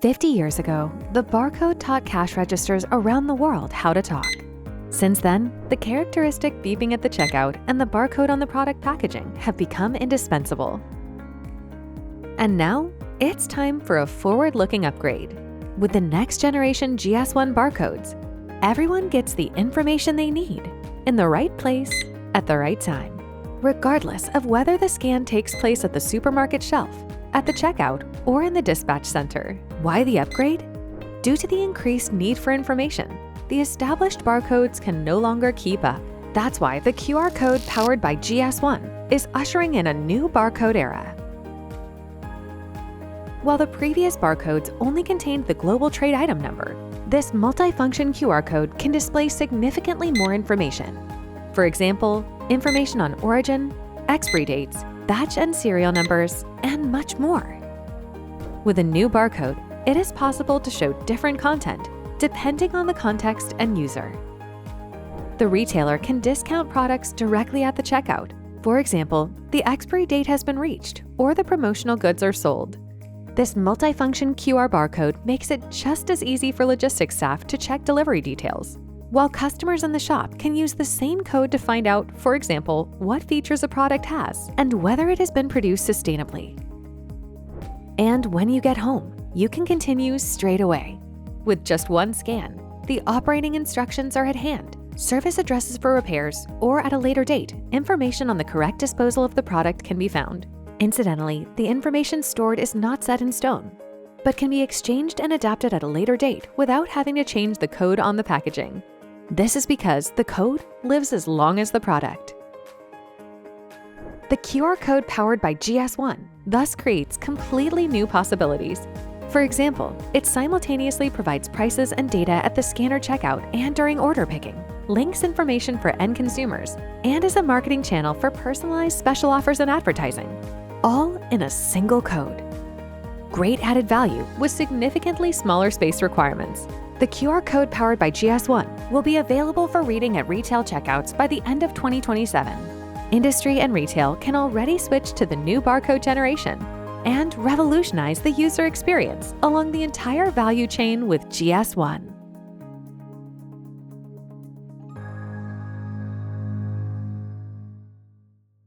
50 years ago, the barcode taught cash registers around the world how to talk. Since then, the characteristic beeping at the checkout and the barcode on the product packaging have become indispensable. And now, it's time for a forward-looking upgrade. With the next generation GS1 barcodes, everyone gets the information they need in the right place at the right time, regardless of whether the scan takes place at the supermarket shelf, at the checkout, or in the dispatch center. Why the upgrade? Due to the increased need for information, the established barcodes can no longer keep up. That's why the QR code powered by GS1 is ushering in a new barcode era. While the previous barcodes only contained the global trade item number, this multifunction QR code can display significantly more information. For example, information on origin, expiry dates, batch and serial numbers, and much more. With a new barcode, it is possible to show different content depending on the context and user. The retailer can discount products directly at the checkout. For example, the expiry date has been reached or the promotional goods are sold. This multifunction QR barcode makes it just as easy for logistics staff to check delivery details, while customers in the shop can use the same code to find out, for example, what features a product has and whether it has been produced sustainably. And when you get home, you can continue straight away. With just one scan, the operating instructions are at hand, service addresses for repairs, or at a later date, information on the correct disposal of the product can be found. Incidentally, the information stored is not set in stone, but can be exchanged and adapted at a later date without having to change the code on the packaging. This is because the code lives as long as the product. The QR code powered by GS1 thus creates completely new possibilities. For example, it simultaneously provides prices and data at the scanner checkout and during order picking, links information for end consumers, and is a marketing channel for personalized special offers and advertising, all in a single code. Great added value with significantly smaller space requirements. The QR code powered by GS1 will be available for reading at retail checkouts by the end of 2027. Industry and retail can already switch to the new barcode generation and revolutionize the user experience along the entire value chain with GS1.